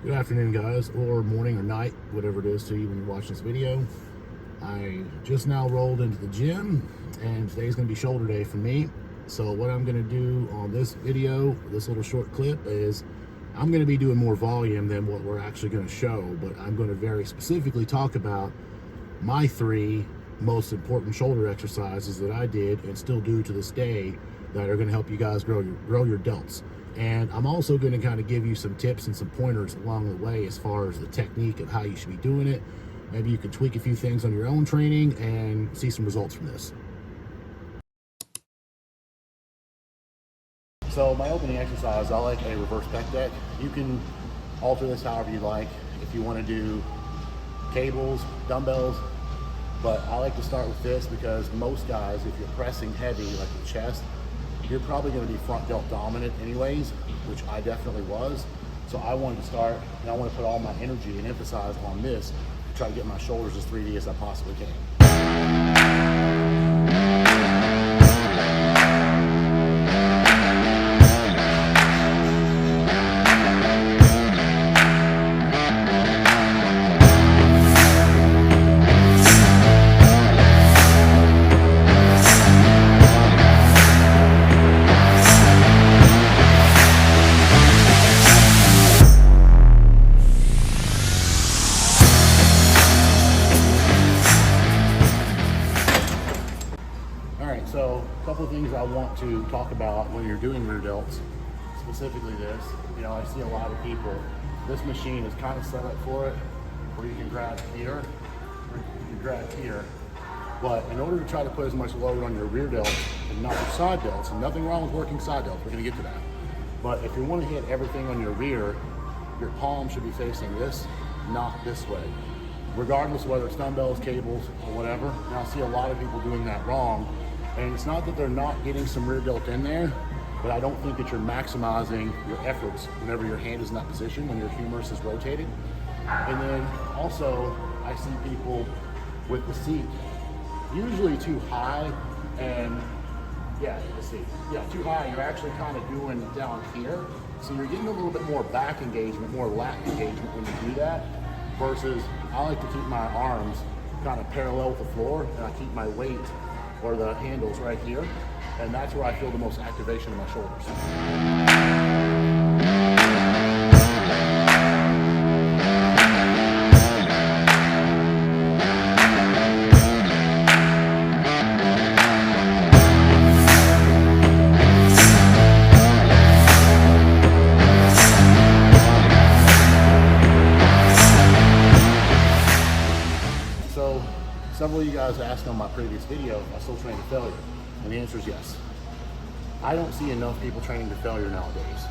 Good afternoon, guys, or morning or night, whatever it is to you when you're watching this video. I just now rolled into the gym, and today's going to be shoulder day for me. So what I'm going to do on this video, this little short clip, is I'm going to be doing more volume than what we're actually going to show, but I'm going to very specifically talk about my 3 most important shoulder exercises that I did and still do to this day that are going to help you guys grow your delts. And I'm also going to kind of give you some tips and some pointers along the way as far as the technique of how you should be doing it. Maybe you can tweak a few things on your own training and see some results from this. So my opening exercise, I like a reverse pec deck. You can alter this however you like. If you want to do cables, dumbbells, but I like to start with this because most guys, if you're pressing heavy like the chest, you're probably going to be front delt dominant anyways, which I definitely was. So I wanted to start, and I want to put all my energy and emphasis on this to try to get my shoulders as 3D as I possibly can. So a couple of things I want to talk about when you're doing rear delts, specifically this. You know, I see a lot of people, this machine is kind of set up for it, where you can grab here, or you can grab here. But in order to try to put as much load on your rear delts and not your side delts, and nothing wrong with working side delts, we're gonna get to that. But if you want to hit everything on your rear, your palm should be facing this, not this way. Regardless of whether it's dumbbells, cables, or whatever. And I see a lot of people doing that wrong. And it's not that they're not getting some rear delt in there, but I don't think that you're maximizing your efforts whenever your hand is in that position, when your humerus is rotated. And then also, I see people with the seat usually too high, and too high. You're actually kind of doing down here. So you're getting a little bit more back engagement, more lat engagement when you do that, versus I like to keep my arms kind of parallel with the floor, and I keep my weight or the handles right here, and that's where I feel the most activation in my shoulders. Several of you guys asked on my previous video if I still train to failure, and the answer is yes. I don't see enough people training to failure nowadays.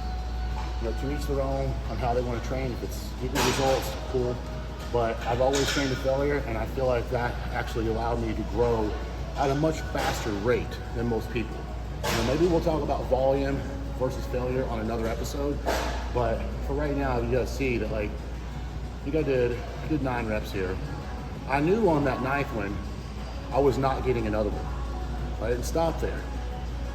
You know, to each their own on how they want to train. If it's getting results, cool. But I've always trained to failure, and I feel like that actually allowed me to grow at a much faster rate than most people. You know, maybe we'll talk about volume versus failure on another episode, but for right now, you guys see that, like, I think I did 9 reps here. I knew on that 9th one, I was not getting another one. I didn't stop there.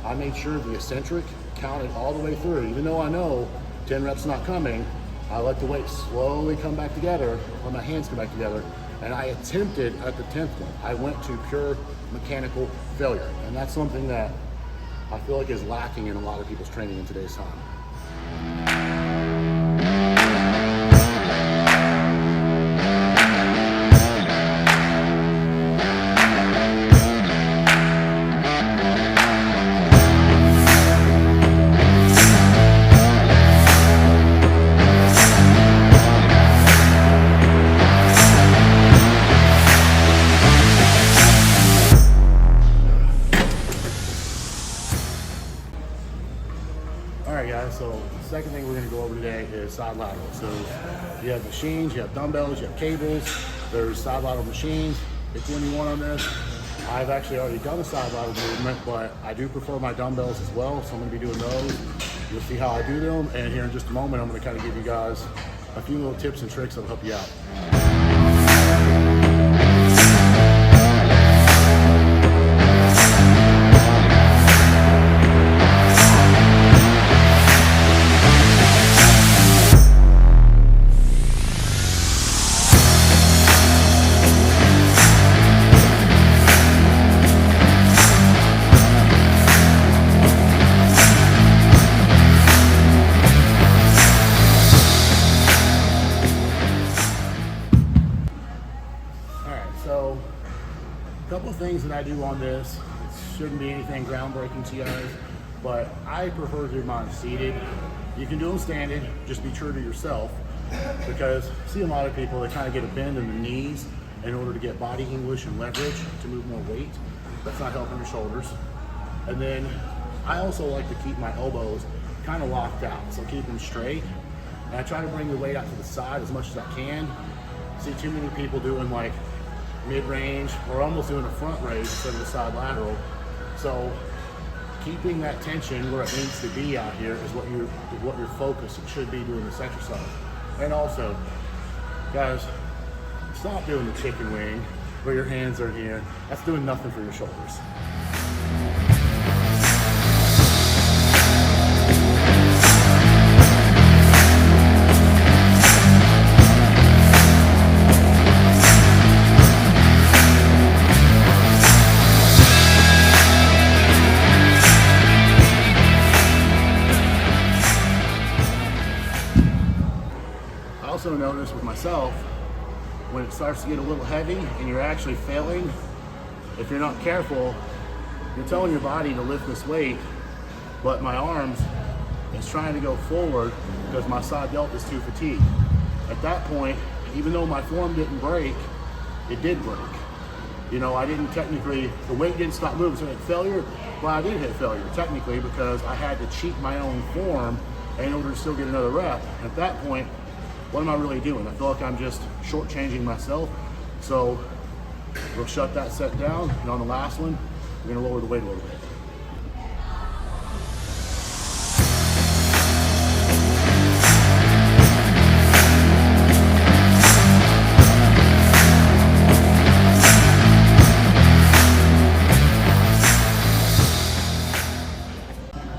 I made sure the eccentric counted all the way through. Even though I know 10 reps not coming, I let the weight slowly come back together, let my hands come back together, and I attempted at the 10th one. I went to pure mechanical failure. And that's something that I feel like is lacking in a lot of people's training in today's time. Alright guys, so the second thing we're going to go over today is side lateral. So you have machines, you have dumbbells, you have cables, there's side lateral machines. Pick one you want on this. I've actually already done a side lateral movement, but I do prefer my dumbbells as well, so I'm going to be doing those. You'll see how I do them, and here in just a moment I'm going to kind of give you guys a few little tips and tricks that'll help you out. things that I do on this, it shouldn't be anything groundbreaking to you guys, but I prefer to do mine seated. You can do them standing, just be true to yourself, because I see a lot of people that kind of get a bend in the knees in order to get body English and leverage to move more weight. That's not helping your shoulders. And then I also like to keep my elbows kind of locked out, so keep them straight. And I try to bring the weight out to the side as much as I can. See too many people doing like mid-range or almost doing a front raise instead of a side lateral. So keeping that tension where it needs to be out here is what your focus should be doing this exercise. And also, guys, stop doing the chicken wing where your hands are here. That's doing nothing for your shoulders. I also notice with myself, when it starts to get a little heavy and you're actually failing, if you're not careful, you're telling your body to lift this weight, but my arms is trying to go forward because my side delt is too fatigued. At that point, even though my form didn't break, it did break. You know, I didn't technically, the weight didn't stop moving, so I hit failure. Well, I did hit failure technically because I had to cheat my own form in order to still get another rep. At that point, what am I really doing? I feel like I'm just shortchanging myself. So we'll shut that set down, and on the last one, we're gonna lower the weight a little bit.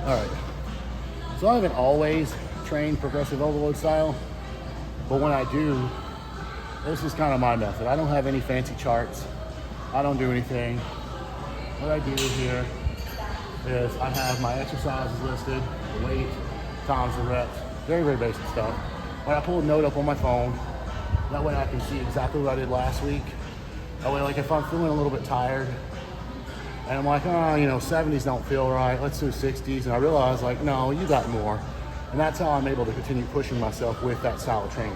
All right, so I haven't always trained progressive overload style, but when I do, this is kind of my method. I don't have any fancy charts. I don't do anything. What I do here is I have my exercises listed, the weight, times the reps, very, very basic stuff. But I pull a note up on my phone. That way I can see exactly what I did last week. That way, like if I'm feeling a little bit tired and I'm like, oh, you know, 70s don't feel right, let's do 60s. And I realize like, no, you got more. And that's how I'm able to continue pushing myself with that style of training.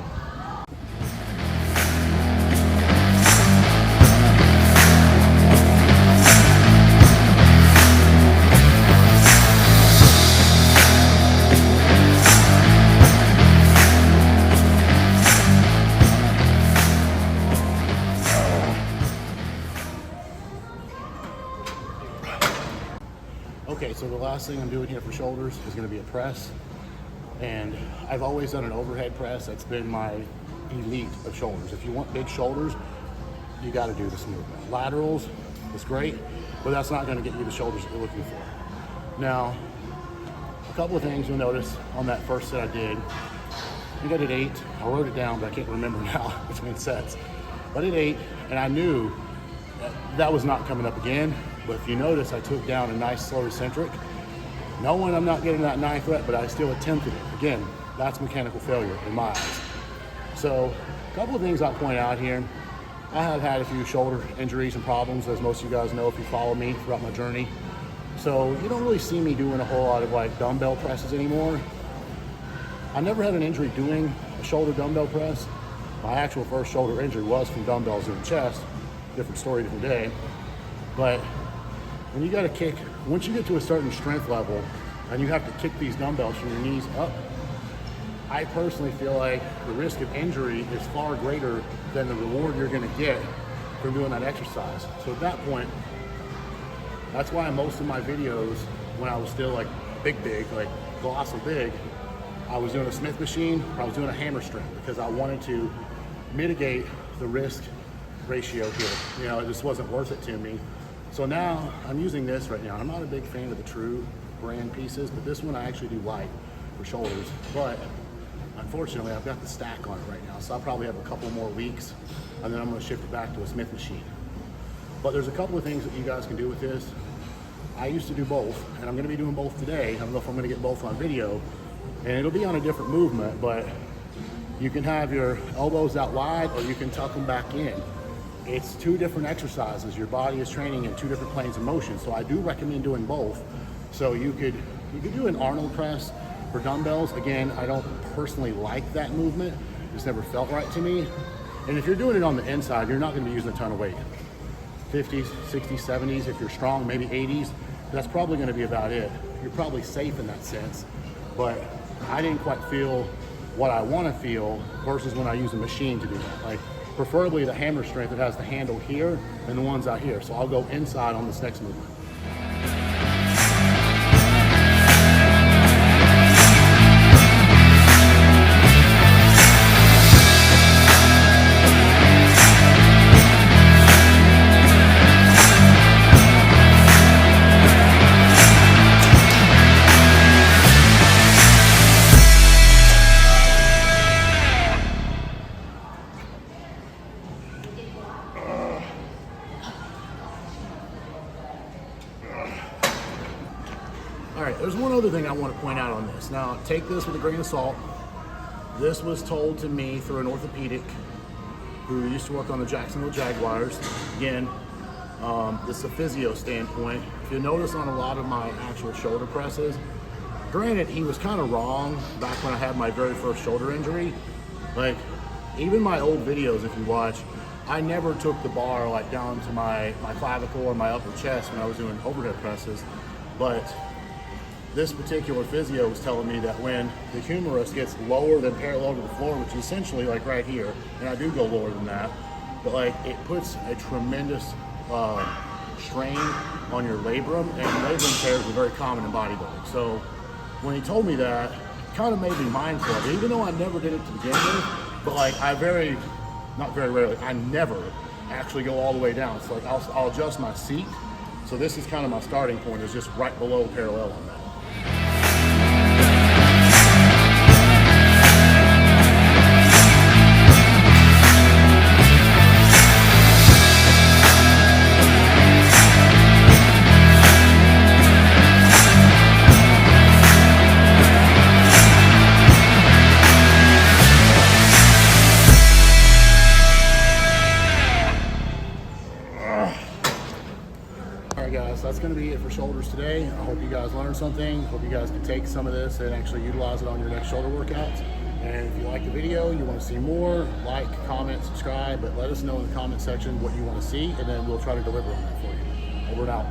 Okay, so the last thing I'm doing here for shoulders is going to be a press. And I've always done an overhead press. That's been my elite of shoulders. If you want big shoulders, you got to do this movement. Laterals is great, but that's not going to get you the shoulders that you're looking for. Now, a couple of things you'll notice on that first set I did. I think I did 8. I wrote it down, but I can't remember now between sets. But I did 8, and I knew that was not coming up again. But if you notice, I took down a nice slow eccentric. Knowing I'm not getting that 9th rep, but I still attempted it. Again, that's mechanical failure in my eyes. So a couple of things I'll point out here. I have had a few shoulder injuries and problems, as most of you guys know if you follow me throughout my journey. So you don't really see me doing a whole lot of like dumbbell presses anymore. I never had an injury doing a shoulder dumbbell press. My actual first shoulder injury was from dumbbells in the chest. Different story, different day. But when you got to kick, once you get to a certain strength level and you have to kick these dumbbells from your knees up, I personally feel like the risk of injury is far greater than the reward you're going to get from doing that exercise. So at that point, that's why most of my videos, when I was still like big, like colossal big, I was doing a Smith machine or I was doing a hammer strength because I wanted to mitigate the risk ratio here. You know, it just wasn't worth it to me. So now I'm using this right now. I'm not a big fan of the True brand pieces, but this one I actually do like for shoulders. But unfortunately, I've got the stack on it right now. So I'll probably have a couple more weeks and then I'm gonna shift it back to a Smith machine. But there's a couple of things that you guys can do with this. I used to do both, and I'm gonna be doing both today. I don't know if I'm gonna get both on video, and it'll be on a different movement, but you can have your elbows out wide or you can tuck them back in. it's two different exercises. Your body is training in two different planes of motion. So I do recommend doing both. So you could do an Arnold press for dumbbells. Again, I don't personally like that movement. It's never felt right to me. And if you're doing it on the inside, you're not gonna be using a ton of weight. 50s, 60s, 70s, if you're strong, maybe 80s. That's probably gonna be about it. You're probably safe in that sense. But I didn't quite feel what I wanna feel versus when I use a machine to do that. Like, preferably the hammer strength that has the handle here and the ones out here. So I'll go inside on this next movement. All right, there's one other thing I want to point out on this. Now, take this with a grain of salt. This was told to me through an orthopedic who used to work on the Jacksonville Jaguars. Again, this is a physio standpoint. If you notice on a lot of my actual shoulder presses, granted, he was kind of wrong back when I had my very first shoulder injury. Like, even my old videos, if you watch, I never took the bar like down to my clavicle or my upper chest when I was doing overhead presses. But this particular physio was telling me that when the humerus gets lower than parallel to the floor, which is essentially like right here, and I do go lower than that, but like it puts a tremendous strain on your labrum, and labrum tears are very common in bodybuilding. So when he told me that, it kind of made me mindful of it, even though I never did it to begin with. But like not very rarely, I never actually go all the way down. So like I'll adjust my seat. So this is kind of my starting point, is just right below parallel on that. Alright guys, that's going to be it for shoulders today. I hope you guys learned something. Hope you guys can take some of this and actually utilize it on your next shoulder workouts. And if you like the video, you want to see more, like, comment, subscribe, but let us know in the comment section what you want to see, and then we'll try to deliver on that for you. Over and out.